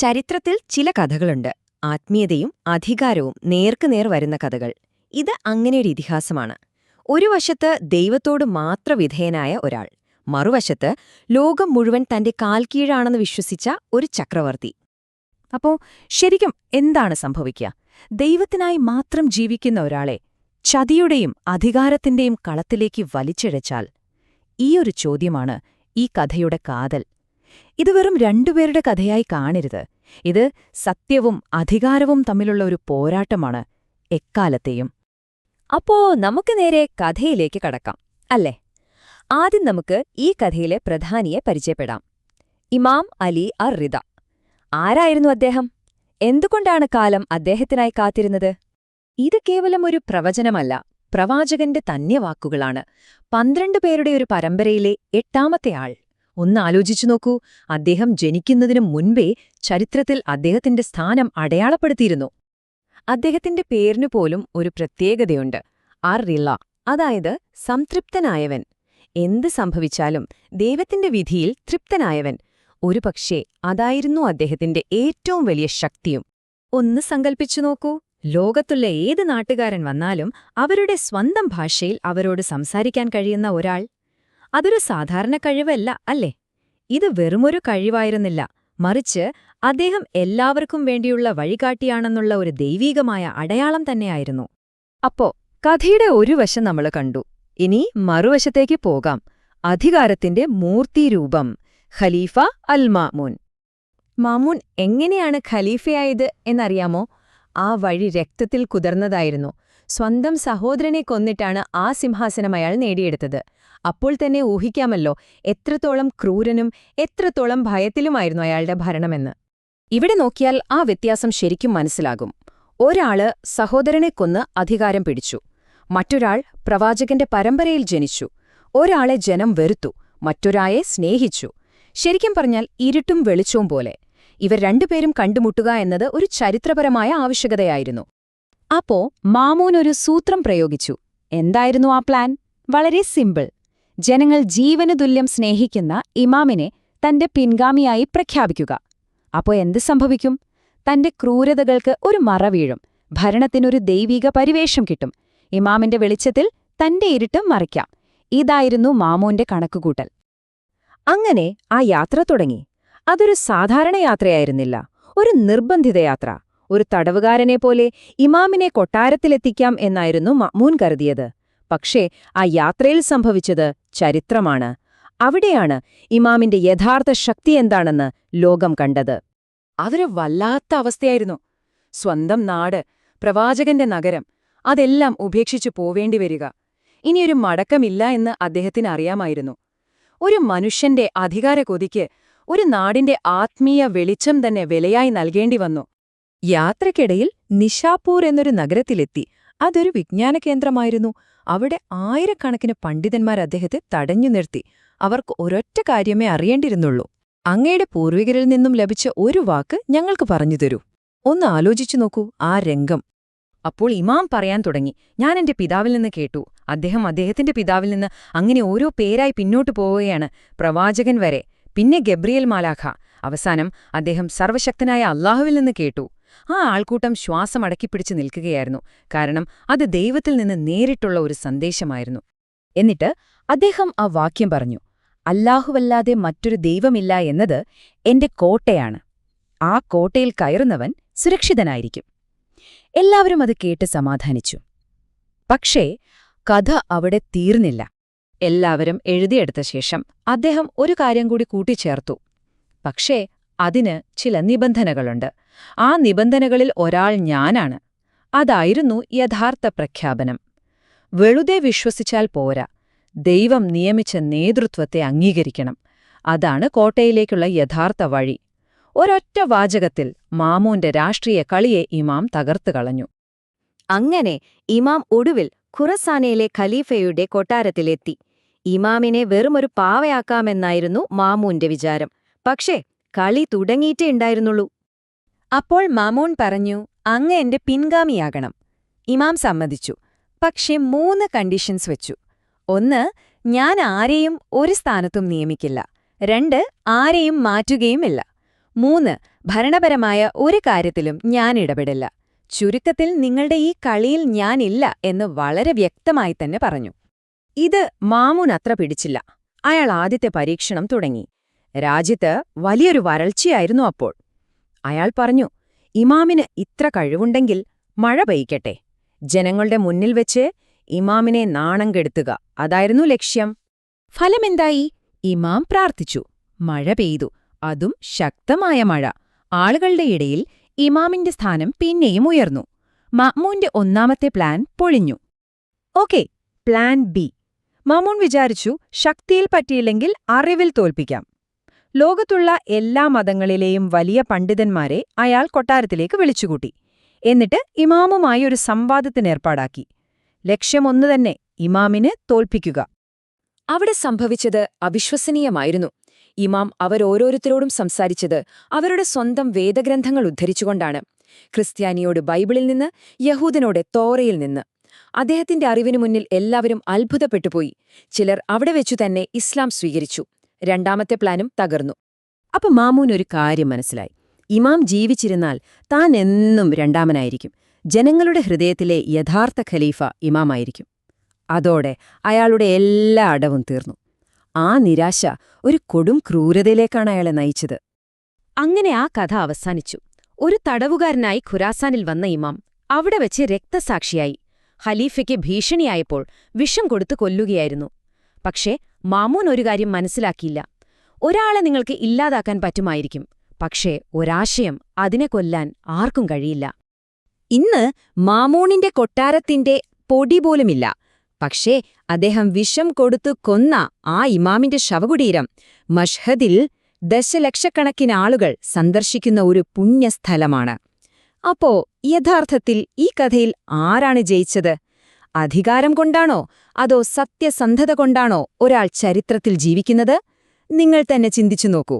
ചരിത്രത്തിൽ ചില കഥകളുണ്ട്. ആത്മീയതയും അധികാരവും നേർക്കുനേർ വരുന്ന കഥകൾ. ഇത് അങ്ങനെയൊരു ഇതിഹാസമാണ്. ഒരു വശത്ത് ദൈവത്തോട് മാത്ര വിധേയനായ ഒരാൾ, മറുവശത്ത് ലോകം മുഴുവൻ തന്റെ കാൽക്കീഴാണെന്ന് വിശ്വസിച്ച ഒരു ചക്രവർത്തി. അപ്പോ ശരിക്കും എന്താണ് സംഭവിക്കുക? ദൈവത്തിനായി മാത്രം ജീവിക്കുന്ന ഒരാളെ ചതിയുടെയും അധികാരത്തിന്റെയും കളത്തിലേക്ക് വലിച്ചിഴച്ചാൽ? ഈയൊരു ചോദ്യമാണ് ഈ കഥയുടെ കാതൽ. ഇത് വെറും രണ്ടുപേരുടെ കഥയായി കാണരുത്. ഇത് സത്യവും അധികാരവും തമ്മിലുള്ള ഒരു പോരാട്ടമാണ്, എക്കാലത്തെയും. അപ്പോ നമുക്ക് നേരെ കഥയിലേക്ക് കടക്കാം, അല്ലേ? ആദ്യം നമുക്ക് ഈ കഥയിലെ പ്രധാനിയെ പരിചയപ്പെടാം. ഇമാം അലി അർ-റിദ. ആരായിരുന്നു അദ്ദേഹം? എന്തുകൊണ്ടാണ് കാലം അദ്ദേഹത്തിനായി കാത്തിരുന്നത്? ഇത് കേവലം ഒരു പ്രവചനമല്ല, പ്രവാചകന്റെ തന്നെ വാക്കുകളാണ്. 12 പേരുടെ ഒരു പരമ്പരയിലെ 8ാമത്തെ ആൾ. ഒന്നാലോചിച്ചു നോക്കൂ, അദ്ദേഹം ജനിക്കുന്നതിനു മുൻപേ ചരിത്രത്തിൽ അദ്ദേഹത്തിന്റെ സ്ഥാനം അടയാളപ്പെടുത്തിയിരുന്നു. അദ്ദേഹത്തിന്റെ പേരിനു പോലും ഒരു പ്രത്യേകതയുണ്ട്, അർ-റിള, അതായത് സംതൃപ്തനായവൻ. എന്ത് സംഭവിച്ചാലും ദൈവത്തിന്റെ വിധിയിൽ തൃപ്തനായവൻ. ഒരുപക്ഷേ അതായിരുന്നു അദ്ദേഹത്തിന്റെ ഏറ്റവും വലിയ ശക്തിയും. ഒന്ന് സങ്കൽപ്പിച്ചു നോക്കൂ, ലോകത്തുള്ള ഏത് നാട്ടുകാരൻ വന്നാലും അവരുടെ സ്വന്തം ഭാഷയിൽ അവരോട് സംസാരിക്കാൻ കഴിയുന്ന ഒരാൾ. അതൊരു സാധാരണ കഴിവല്ല, അല്ലേ? ഇത് വെറുമൊരു കഴിവായിരുന്നില്ല, മറിച്ച് അദ്ദേഹം എല്ലാവർക്കും വേണ്ടിയുള്ള വഴികാട്ടിയാണെന്നുള്ള ഒരു ദൈവീകമായ അടയാളം തന്നെയായിരുന്നു. അപ്പോ കഥയുടെ ഒരു വശം നമ്മൾ കണ്ടു. ഇനി മറുവശത്തേക്ക് പോകാം. അധികാരത്തിന്റെ മൂർത്തിരൂപം, ഖലീഫ അൽ-മാമൂൻ. മാമൂൻ എങ്ങനെയാണ് ഖലീഫയായത് എന്നറിയാമോ? ആ വഴി രക്തത്തിൽ കുതിർന്നതായിരുന്നു. സ്വന്തം സഹോദരനെ കൊന്നിട്ടാണ് ആ സിംഹാസനം അയാൾ നേടിയെടുത്തത്. അപ്പോൾ തന്നെ ഊഹിക്കാമല്ലോ എത്രത്തോളം ക്രൂരനും എത്രത്തോളം ഭയത്തിലുമായിരുന്നു അയാളുടെ ഭരണമെന്ന്. ഇവിടെ നോക്കിയാൽ ആ വ്യത്യാസം ശരിക്കും മനസ്സിലാകും. ഒരാള് സഹോദരനെ കൊന്ന് അധികാരം പിടിച്ചു, മറ്റൊരാൾ പ്രവാചകന്റെ പരമ്പരയിൽ ജനിച്ചു. ഒരാളെ ജനം വെറുത്തു, മറ്റൊരാളെ സ്നേഹിച്ചു. ശരിക്കും പറഞ്ഞാൽ ഇരുട്ടും വെളിച്ചവും പോലെ. ഇവർ രണ്ടുപേരും കണ്ടുമുട്ടുക എന്നത് ഒരു ചരിത്രപരമായ ആവശ്യകതയായിരുന്നു. അപ്പോ മാമൂൻ ഒരു സൂത്രം പ്രയോഗിച്ചു. എന്തായിരുന്നു ആ പ്ലാൻ? വളരെ സിമ്പിൾ. ജനങ്ങൾ ജീവന് തുല്യം സ്നേഹിക്കുന്ന ഇമാമിനെ തന്റെ പിൻഗാമിയായി പ്രഖ്യാപിക്കുക. അപ്പോ എന്ത് സംഭവിക്കും? തന്റെ ക്രൂരതകൾക്ക് ഒരു മറ വീഴും, ഭരണത്തിനൊരു ദൈവിക പരിവേഷം കിട്ടും, ഇമാമിന്റെ വെളിച്ചത്തിൽ തന്റെ ഇരുട്ട് മറയ്ക്കാം. ഇതായിരുന്നു മാമൂന്റെ കണക്കുകൂട്ടൽ. അങ്ങനെ ആ യാത്ര തുടങ്ങി. അതൊരു സാധാരണ യാത്രയായിരുന്നില്ല, ഒരു നിർബന്ധിത യാത്ര. ഒരു തടവുകാരനെപ്പോലെ ഇമാമിനെ കൊട്ടാരത്തിലെത്തിക്കാം എന്നായിരുന്നു മാമൂൻ കരുതിയത്. പക്ഷേ ആ യാത്രയിൽ സംഭവിച്ചത് ചരിത്രമാണ്. അവിടെയാണ് ഇമാമിന്റെ യഥാർത്ഥ ശക്തി എന്താണെന്ന് ലോകം കണ്ടത്. അതൊരു വല്ലാത്ത അവസ്ഥയായിരുന്നു. സ്വന്തം നാട്, പ്രവാചകന്റെ നഗരം, അതെല്ലാം ഉപേക്ഷിച്ചു പോവേണ്ടിവരിക. ഇനിയൊരു മടക്കമില്ല എന്ന് അദ്ദേഹത്തിന് അറിയാമായിരുന്നു. ഒരു മനുഷ്യന്റെ അധികാരക്കൊതിക്ക് ഒരു നാടിന്റെ ആത്മീയ വെളിച്ചം തന്നെ വിലയായി നൽകേണ്ടി വന്നു. യാത്രയ്ക്കിടയിൽ നിഷാപൂർ എന്നൊരു നഗരത്തിലെത്തി. അതൊരു വിജ്ഞാന കേന്ദ്രമായിരുന്നു. അവിടെ ആയിരക്കണക്കിന് പണ്ഡിതന്മാർ അദ്ദേഹത്തെ തടഞ്ഞു നിർത്തി. അവർക്ക് ഒരൊറ്റ കാര്യമേ അറിയേണ്ടിയിരുന്നുള്ളൂ. അങ്ങയുടെ പൂർവികരിൽ നിന്നും ലഭിച്ച ഒരു വാക്ക് ഞങ്ങൾക്ക് പറഞ്ഞു തരൂ. ഒന്ന് ആലോചിച്ചു നോക്കൂ ആ രംഗം. അപ്പോൾ ഇമാം പറയാൻ തുടങ്ങി. ഞാൻ എന്റെ പിതാവിൽ നിന്ന് കേട്ടു. അദ്ദേഹത്തിന്റെ പിതാവിൽ നിന്ന് അങ്ങനെ ഓരോ പേരായി പിന്നോട്ടു പോവുകയാണ്, പ്രവാചകൻ വരെ, പിന്നെ ഗബ്രിയേൽ മാലാഖ. അവസാനം അദ്ദേഹം സർവശക്തനായ അല്ലാഹുവിൽ നിന്ന് കേട്ടു. ആ ആൾക്കൂട്ടം ശ്വാസമടക്കിപ്പിടിച്ചു നിൽക്കുകയായിരുന്നു. കാരണം അത് ദൈവത്തിൽ നിന്ന് നേരിട്ടുള്ള ഒരു സന്ദേശമായിരുന്നു. എന്നിട്ട് അദ്ദേഹം ആ വാക്യം പറഞ്ഞു: അല്ലാഹുവല്ലാതെ മറ്റൊരു ദൈവമില്ല എന്നത് എന്റെ കോട്ടയാണ്. ആ കോട്ടയിൽ കയറുന്നവൻ സുരക്ഷിതനായിരിക്കും. എല്ലാവരും അത് കേട്ട് സമാധാനിച്ചു. പക്ഷേ കഥ അവിടെ തീർന്നില്ല. എല്ലാവരും എഴുതിയെടുത്ത ശേഷം അദ്ദേഹം ഒരു കാര്യം കൂടി കൂട്ടിച്ചേർത്തു. പക്ഷേ അതിന് ചില നിബന്ധനകളുണ്ട്. ആ നിബന്ധനകളിൽ ഒരാൾ ഞാനാണ്. അതായിരുന്നു യഥാർത്ഥ പ്രഖ്യാപനം. വെറുതെ വിശ്വസിച്ചാൽ പോരാ, ദൈവം നിയമിച്ച നേതൃത്വത്തെ അംഗീകരിക്കണം. അതാണ് കോട്ടയിലേക്കുള്ള യഥാർത്ഥ വഴി. ഒരൊറ്റ വാചകത്തിൽ മാമൂന്റെ രാഷ്ട്രീയ കളിയെ ഇമാം തകർത്തുകളഞ്ഞു. അങ്ങനെ ഇമാം ഒടുവിൽ ഖുറസാനയിലെ ഖലീഫയുടെ കൊട്ടാരത്തിലെത്തി. ഇമാമിനെ വെറുമൊരു പാവയാക്കാമെന്നായിരുന്നു മാമൂന്റെ വിചാരം. പക്ഷേ കളി തുടങ്ങിയിട്ടേ ഉണ്ടായിരുന്നുള്ളൂ. അപ്പോൾ മാമൂൻ പറഞ്ഞു, അങ്ങ് എന്റെ പിൻഗാമിയാകണം. ഇമാം സമ്മതിച്ചു. പക്ഷേ 3 കണ്ടീഷൻസ് വെച്ചു. 1, ഞാൻ ആരെയും ഒരു സ്ഥാനത്തും നിയമിക്കില്ല. 2, ആരെയും മാറ്റുകയുമില്ല. 3. ഭരണപരമായ ഒരു കാര്യത്തിലും ഞാൻ ഇടപെടില്ല. ചുരുക്കത്തിൽ നിങ്ങളുടെ ഈ കളിയിൽ ഞാനില്ല എന്ന് വളരെ വ്യക്തമായി തന്നെ പറഞ്ഞു. ഇത് മാമൂൻ അത്ര പിടിച്ചില്ല. അയാൾ ആദ്യത്തെ പരീക്ഷണം തുടങ്ങി. രാജ്യത്ത് വലിയൊരു വരൾച്ചയായിരുന്നു അപ്പോൾ. അയാൾ പറഞ്ഞു, ഇമാമിന് ഇത്ര കഴിവുണ്ടെങ്കിൽ മഴ പെയ്ക്കട്ടെ. ജനങ്ങളുടെ മുന്നിൽ വെച്ച് ഇമാമിനെ നാണം കെടുത്തുക, അതായിരുന്നു ലക്ഷ്യം. ഫലമെന്തായി? ഇമാം പ്രാർത്ഥിച്ചു. മഴ പെയ്തു, അതും ശക്തമായ മഴ. ആളുകളുടെ ഇടയിൽ ഇമാമിന്റെ സ്ഥാനം പിന്നെയും ഉയർന്നു. മഅ്മൂന്റെ ഒന്നാമത്തെ പ്ലാൻ പൊളിഞ്ഞു. Okay, plan B. മഅ്മൂൻ വിചാരിച്ചു, ശക്തിയിൽ പറ്റിയില്ലെങ്കിൽ അറിവിൽ തോൽപ്പിക്കാം. ലോകത്തുള്ള എല്ലാ മതങ്ങളിലെയും വലിയ പണ്ഡിതന്മാരെ അയാൾ കൊട്ടാരത്തിലേക്ക് വിളിച്ചുകൂട്ടി. എന്നിട്ട് ഇമാമുമായി ഒരു സംവാദത്തിനേർപ്പാടാക്കി. ലക്ഷ്യമൊന്നു തന്നെ, ഇമാമിനെ തോൽപ്പിക്കുക. അവിടെ സംഭവിച്ചത് അവിശ്വസനീയമായിരുന്നു. ഇമാം അവരോരോരുത്തരോടും സംസാരിച്ചത് അവരുടെ സ്വന്തം വേദഗ്രന്ഥങ്ങൾ ഉദ്ധരിച്ചുകൊണ്ടാണ്. ക്രിസ്ത്യാനിയോട് ബൈബിളിൽ നിന്ന്, യഹൂദനോട് തോറയിൽ നിന്ന്. അദ്ദേഹത്തിന്റെ അറിവിനു മുന്നിൽ എല്ലാവരും അത്ഭുതപ്പെട്ടുപോയി. ചിലർ അവിടെ വെച്ചു തന്നെ ഇസ്ലാം സ്വീകരിച്ചു. രണ്ടാമത്തെ പ്ലാനും തകർന്നു. അപ്പൊ മാമൂൻ ഒരു കാര്യം മനസ്സിലായി. ഇമാം ജീവിച്ചിരുന്നാൽ താൻ എന്നും രണ്ടാമനായിരിക്കും. ജനങ്ങളുടെ ഹൃദയത്തിലെ യഥാർത്ഥ ഖലീഫ ഇമാമായിരിക്കും. അതോടെ അയാളുടെ എല്ലാ അടവും തീർന്നു. ആ നിരാശ ഒരു കൊടും ക്രൂരതയിലേക്കാണ് അയാളെ നയിച്ചത്. അങ്ങനെ ആ കഥ അവസാനിച്ചു. ഒരു തടവുകാരനായി ഖുരാസാനിൽ വന്ന ഇമാം അവിടെ വെച്ച് രക്തസാക്ഷിയായി. ഖലീഫയ്ക്ക് ഭീഷണിയായപ്പോൾ വിഷം കൊടുത്തു കൊല്ലുകയായിരുന്നു. പക്ഷേ മാമൂൻ ഒരു കാര്യം മനസ്സിലാക്കിയില്ല. ഒരാളെ നിങ്ങൾക്ക് ഇല്ലാതാക്കാൻ പറ്റുമായിരിക്കും, പക്ഷേ ഒരാശയം അതിനെ കൊല്ലാൻ ആർക്കും കഴിയില്ല. ഇന്ന് മാമൂണിന്റെ കൊട്ടാരത്തിന്റെ പൊടി പോലുമില്ല. പക്ഷേ അദ്ദേഹം വിഷം കൊടുത്തു കൊന്ന ആ ഇമാമിന്റെ ശവകുടീരം മഷ്ഹദിൽ ദശലക്ഷക്കണക്കിന് ആളുകൾ സന്ദർശിക്കുന്ന ഒരു പുണ്യസ്ഥലമാണ്. അപ്പോ യഥാർത്ഥത്തിൽ ഈ കഥയിൽ ആരാണ് ജയിച്ചത്? അധികാരം കൊണ്ടാണോ അതോ സത്യസന്ധത കൊണ്ടാണോ ഒരാൾ ചരിത്രത്തിൽ ജീവിക്കുന്നത്? നിങ്ങൾ തന്നെ ചിന്തിച്ചു നോക്കൂ.